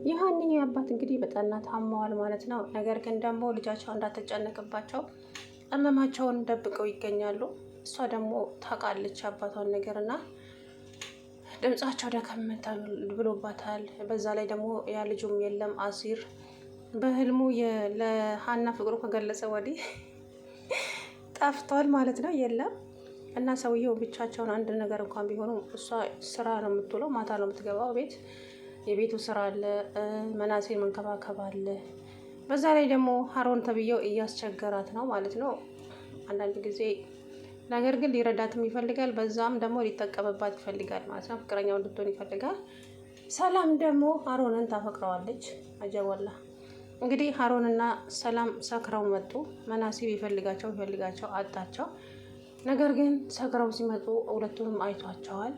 ይህን አባት እንግዲህ በጠና ታመዋል ማለት ነው። ነገር ግን ደግሞ ልጃቸው እንዳትጨነቅባቸው እመማቸውን ደብቀው ይገኛሉ። እሷ ደግሞ ታውቃለች አባቷን ነገርና ድምጻቸው ደከም ብሎባታል። በዛ ላይ ደግሞ ያ ልጁም የለም አሲር በህልሙ ለሀና ፍቅሩ ከገለጸ ወዲህ ጠፍቷል ማለት ነው። የለም እና ሰውየው ብቻቸውን አንድ ነገር እንኳን ቢሆኑ እሷ ስራ ነው የምትውለው፣ ማታ ነው የምትገባው ቤት። የቤቱ ስራ አለ፣ መናሴን መንከባከብ አለ። በዛ ላይ ደግሞ ሀሮን ተብዬው እያስቸገራት ነው ማለት ነው አንዳንድ ጊዜ። ነገር ግን ሊረዳትም ይፈልጋል፣ በዛም ደግሞ ሊጠቀምባት ይፈልጋል ማለት ነው። ፍቅረኛው እንድትሆን ይፈልጋል። ሰላም ደግሞ ሀሮንን ታፈቅረዋለች። አጀወላ እንግዲህ ሀሮንና ሰላም ሰክረው መጡ። መናሴ ቢፈልጋቸው አጣቸው። ነገር ግን ሰክረው ሲመጡ ሁለቱንም አይቷቸዋል።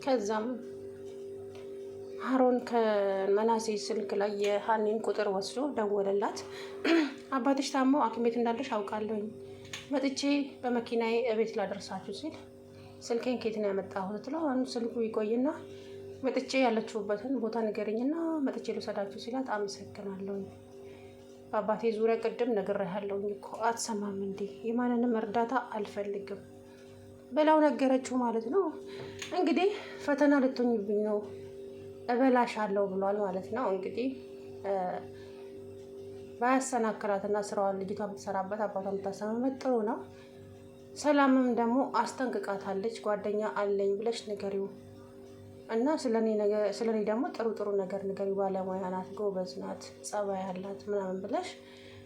ከዛም ሀሮን ከመናሴ ስልክ ላይ የሀኒን ቁጥር ወስዶ ደወለላት። አባትሽ ታሞ ሐኪም ቤት እንዳለሽ አውቃለሁኝ፣ መጥቼ በመኪናዬ እቤት ላደርሳችሁ ሲል ስልኬን ከየት ነው ያመጣሁት ትለው። ስልኩ ይቆይና መጥቼ ያለችሁበትን ቦታ ንገረኝና መጥቼ ልውሰዳችሁ ሲላት አመሰግናለሁኝ፣ በአባቴ ዙሪያ ቅድም ነግሬሃለሁኝ እኮ አትሰማም እንዴ? የማንንም እርዳታ አልፈልግም ብለው ነገረችው ማለት ነው። እንግዲህ ፈተና ልትሆኝብኝ ነው እበላሻለሁ ብሏል ማለት ነው። እንግዲህ ባያሰናክላትና ስራዋን ልጅቷ ብትሰራበት አባቷ የምታሰማበት ጥሩ ነው። ሰላምም ደግሞ አስጠንቅቃታለች። ጓደኛ አለኝ ብለሽ ንገሪው እና ስለኔ ደግሞ ጥሩ ነገር ንገሪው፣ ባለሙያ ናት፣ ጎበዝ ናት፣ ጸባይ ያላት ምናምን ብለሽ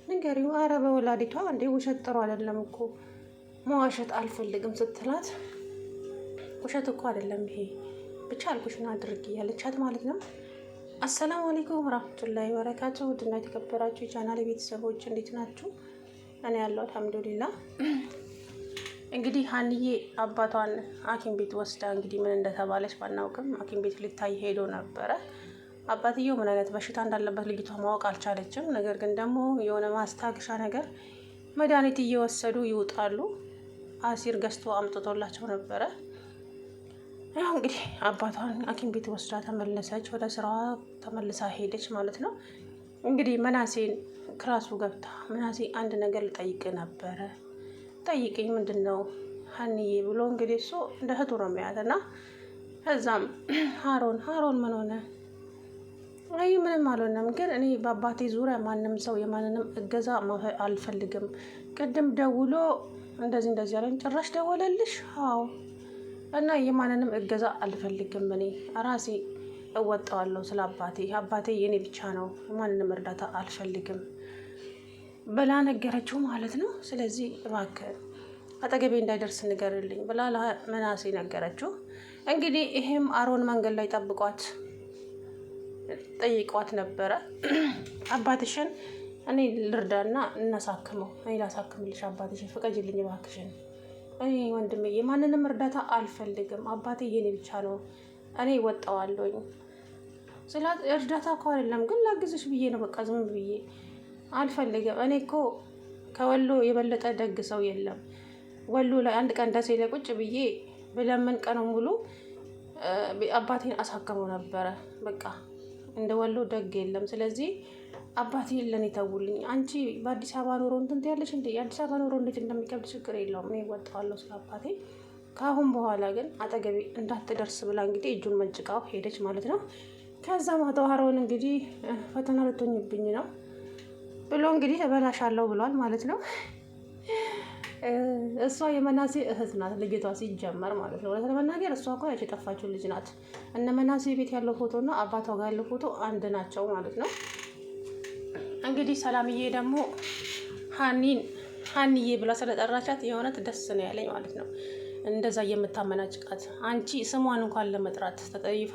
ንገሪው። አረ በወላዲቷ እንዴ ውሸት ጥሩ አይደለም እኮ መዋሸት አልፈልግም ስትላት፣ ውሸት እኮ አይደለም ይሄ ብቻ አልኩሽና አድርጊ ያለቻት ማለት ነው። አሰላሙ አለይኩም ወራህመቱላሂ ወበረካቱ። ውድና የተከበራችሁ የቻናል ቤተሰቦች እንዴት ናችሁ? እኔ ያለው አልሐምዱሊላህ። እንግዲህ ሀኒዬ አባቷን ሐኪም ቤት ወስዳ እንግዲህ ምን እንደተባለች ባናውቅም ሐኪም ቤት ልታይ ሄዶ ነበረ። አባትየው ምን አይነት በሽታ እንዳለበት ልጅቷ ማወቅ አልቻለችም። ነገር ግን ደግሞ የሆነ ማስታገሻ ነገር መድኃኒት እየወሰዱ ይውጣሉ። አሲር ገዝቶ አምጥቶላቸው ነበረ። ያው እንግዲህ አባቷን ሐኪም ቤት ወስዳ ተመለሰች፣ ወደ ስራዋ ተመልሳ ሄደች ማለት ነው። እንግዲህ መናሴን ክላሱ ገብታ መናሴ አንድ ነገር ልጠይቅ ነበረ፣ ጠይቅኝ ምንድን ነው ሀኒዬ ብሎ እንግዲህ እሱ እንደ እህቱ ነው የሚያት እና ከዛም ሀሮን ምን ሆነ? አይ ምንም አልሆነም፣ ግን እኔ በአባቴ ዙሪያ ማንም ሰው የማንንም እገዛ አልፈልግም። ቅድም ደውሎ እንደዚህ ያለኝ። ጭራሽ ደወለልሽ? አዎ። እና የማንንም እገዛ አልፈልግም፣ እኔ ራሴ እወጣዋለሁ ስለ አባቴ የኔ ብቻ ነው፣ የማንንም እርዳታ አልፈልግም ብላ ነገረችው ማለት ነው። ስለዚህ እባክህ አጠገቤ እንዳይደርስ ንገርልኝ ብላ ለመናሴ ነገረችው። እንግዲህ ይሄም አሮን መንገድ ላይ ጠይቋት ነበረ። አባትሽን እኔ ልርዳና እናሳክመው፣ እኔ ላሳክምልሽ፣ አባትሽን ፍቀጅልኝ እባክሽን፣ እኔ ወንድሜ የማንንም እርዳታ አልፈልግም፣ አባቴ የኔ ብቻ ነው፣ እኔ ወጣዋለሁኝ ስላት እርዳታ እኮ አይደለም ግን ላግዝሽ ብዬ ነው፣ በቃ ዝም ብዬ አልፈልግም። እኔ እኮ ከወሎ የበለጠ ደግ ሰው የለም። ወሎ ላይ አንድ ቀን ደሴ ላይ ቁጭ ብዬ ብለምን ቀኑ ሙሉ አባቴን አሳክመው ነበረ። በቃ እንደ ወሎ ደግ የለም። ስለዚህ አባቴን ለኔ ተውልኝ። አንቺ በአዲስ አበባ ኑሮ እንትን ትያለሽ እንዴ? የአዲስ አበባ ኑሮ እንዴት እንደሚከብድ ችግር የለውም፣ እኔ እወጣዋለሁ ስለ አባቴ። ከአሁን በኋላ ግን አጠገቤ እንዳትደርስ ብላ እንግዲህ እጁን መንጭቃው ሄደች ማለት ነው። ከዛ ማታ ሀሮን እንግዲህ ፈተና ልትሆኝብኝ ነው ብሎ እንግዲህ እበላሻለሁ ብሏል ማለት ነው። እሷ የመናሴ እህት ናት ልጅቷ ሲጀመር ማለት ነው። ለመናገር እሷ እኮ ያቺ የጠፋችው ልጅ ናት። እነ መናሴ ቤት ያለው ፎቶ እና አባቷ ጋር ያለው ፎቶ አንድ ናቸው ማለት ነው። እንግዲህ ሰላምዬ ደግሞ ሀኒዬ ብላ ስለጠራቻት የሆነት ደስ ነው ያለኝ ማለት ነው። እንደዛ የምታመናጭቃት አንቺ ስሟን እንኳን ለመጥራት ተጠይፋ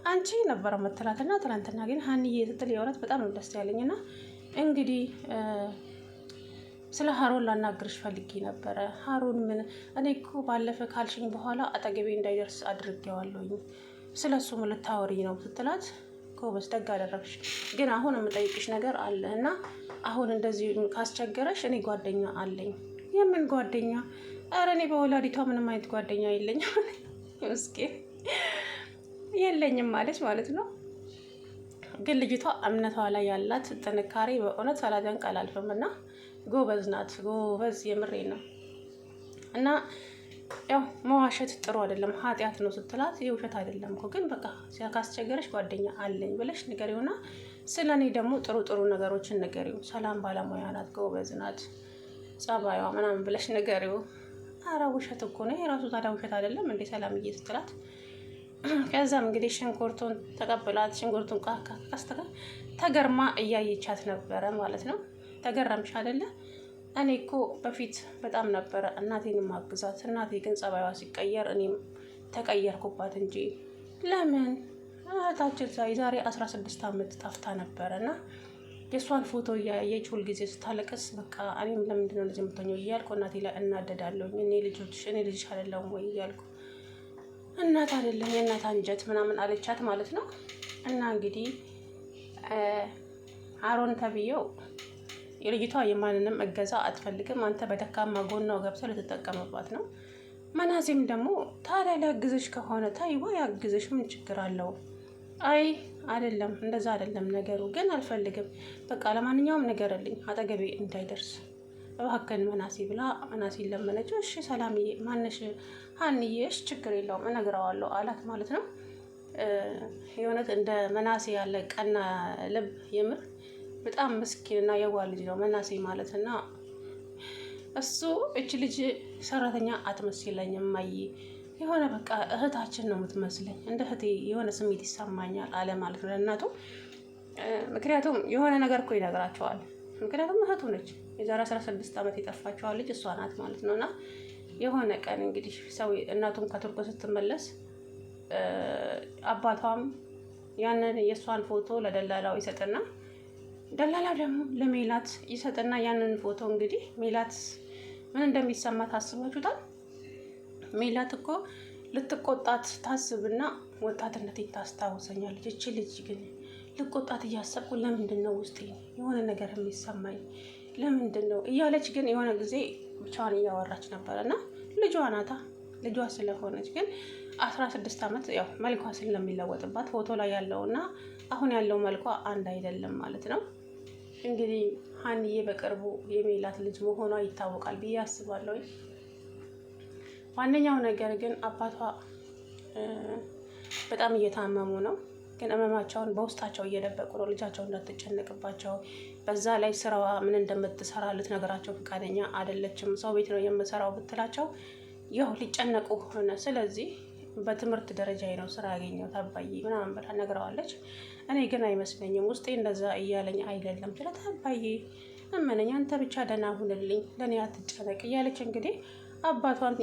አንቺ ነበረ መተላትና ትናንትና ግን ሀኒዬ ስትል የሆነት በጣም ነው ደስ ያለኝና እንግዲህ ስለ ሀሮን ላናግርሽ ፈልጌ ነበረ። ሀሮን ምን እኔ እኮ ባለፈ ካልሽኝ በኋላ አጠገቤ እንዳይደርስ አድርጌዋለሁኝ፣ ስለ እሱ ምን ልታወሪኝ ነው ስትላት፣ ጎበዝ ደግ አደረግሽ፣ ግን አሁን የምጠይቅሽ ነገር አለ እና አሁን እንደዚህ ካስቸገረሽ እኔ ጓደኛ አለኝ። የምን ጓደኛ? ኧረ እኔ በወላዲቷ ምንም አይነት ጓደኛ የለኝም። ምስኪን የለኝም ማለት ነው። ግን ልጅቷ እምነቷ ላይ ያላት ጥንካሬ በእውነት ሳላደንቅ አላልፍም። እና ጎበዝ ናት፣ ጎበዝ የምሬ ነው። እና ያው መዋሸት ጥሩ አይደለም፣ ኃጢአት ነው ስትላት የውሸት አይደለም እኮ ግን በቃ ካስቸገረሽ ጓደኛ አለኝ ብለሽ ንገሪውና ስለ እኔ ደግሞ ጥሩ ጥሩ ነገሮችን ንገሪው። ሰላም ባለሙያ ናት፣ ጎበዝ ናት፣ ጸባይዋ ምናምን ብለሽ ንገሪው። አረ ውሸት እኮ ነው የራሱ። ታዲያ ውሸት አይደለም እንዴ ሰላምዬ ስትላት፣ ከዛም እንግዲህ ሽንኩርቱን ተቀብላት ሽንኩርቱን ካስተካ ተገርማ እያየቻት ነበረ ማለት ነው። ተገረምሽ አይደለ? እኔ እኮ በፊት በጣም ነበረ እናቴን ማግዛት፣ እናቴ ግን ጸባይዋ ሲቀየር እኔም ተቀየርኩባት እንጂ ለምን እህታችን ዛሬ 16 ዓመት ጠፍታ ነበረ እና የእሷን ፎቶ እያየች ሁልጊዜ ስታለቅስ በቃ እኔም ለምንድነው እንደዚህ የምትሆኘው እያልኩ እናቴ ላይ እናደዳለሁ። እኔ ልጅሽ አይደለሁም ወይ እያልኩ እናት አይደለም የእናት አንጀት ምናምን አለቻት ማለት ነው። እና እንግዲህ አሮን ተብዬው የልጅቷ የማንንም እገዛ አትፈልግም። አንተ በደካማ ጎኗ ገብተህ ልትጠቀምባት ነው። መናሴም ደግሞ ታዲያ ሊያግዝሽ ከሆነ ታይዋ ያግዝሽ፣ ምን ችግር አለው? አይ አይደለም እንደዛ አይደለም ነገሩ፣ ግን አልፈልግም። በቃ ለማንኛውም ንገርልኝ አጠገቤ እንዳይደርስ እባክህን መናሴ ብላ መናሴን ለመነችው። እሺ ሰላምዬ ማነሽ ሀንዬሽ ችግር የለውም እነግረዋለሁ አላት ማለት ነው። የእውነት እንደ መናሴ ያለ ቀና ልብ የምር በጣም ምስኪንና የዋህ ልጅ ነው መናሴ ማለት እና እሱ እች ልጅ ሰራተኛ አትመስለኝም እማዬ፣ የሆነ በቃ እህታችን ነው የምትመስለኝ፣ እንደ እህቴ የሆነ ስሜት ይሰማኛል አለ ማለት ነው ለእናቱ። ምክንያቱም የሆነ ነገር እኮ ይነግራቸዋል። ምክንያቱም እህቱ ነች፣ የዛሬ 16 ዓመት የጠፋቸዋል ልጅ እሷ ናት ማለት ነው። እና የሆነ ቀን እንግዲህ ሰው እናቱም ከቱርክ ስትመለስ አባቷም ያንን የእሷን ፎቶ ለደላላው ይሰጥና ደላላው ደግሞ ለሜላት ይሰጥና ያንን ፎቶ እንግዲህ ሜላት ምን እንደሚሰማት አስባችሁታል? ሜላት እኮ ልትቆጣት ታስብና ወጣትነቴን ታስታውሰኛለች። እቺ ልጅ ግን ልቆጣት እያሰብኩ ለምንድን ነው ውስጤ የሆነ ነገር የሚሰማኝ ለምንድን ነው እያለች ግን የሆነ ጊዜ ብቻዋን እያወራች ነበረና ልጇ ናታ። ልጇ ስለሆነች ግን 16 ዓመት ያው መልኳ ስለሚለወጥባት ፎቶ ላይ ያለውና አሁን ያለው መልኳ አንድ አይደለም ማለት ነው። እንግዲህ ሀንዬ በቅርቡ የሜላት ልጅ መሆኗ ይታወቃል ብዬ አስባለሁ። ዋነኛው ነገር ግን አባቷ በጣም እየታመሙ ነው። ግን ህመማቸውን በውስጣቸው እየደበቁ ነው፣ ልጃቸው እንዳትጨነቅባቸው። በዛ ላይ ስራዋ ምን እንደምትሰራ ልትነግራቸው ፈቃደኛ አይደለችም። ሰው ቤት ነው የምሰራው ብትላቸው ያው ሊጨነቁ ሆነ። ስለዚህ በትምህርት ደረጃ ነው ስራ ያገኘው አባዬ ምናምን ብላ ነግረዋለች። እኔ ግን አይመስለኝም ውስጤ እንደዛ እያለኝ አይደለም ስለት አባዬ እመነኝ፣ አንተ ብቻ ደህና ሁንልኝ፣ ለእኔ አትጨነቅ እያለች እንግዲህ አባቷን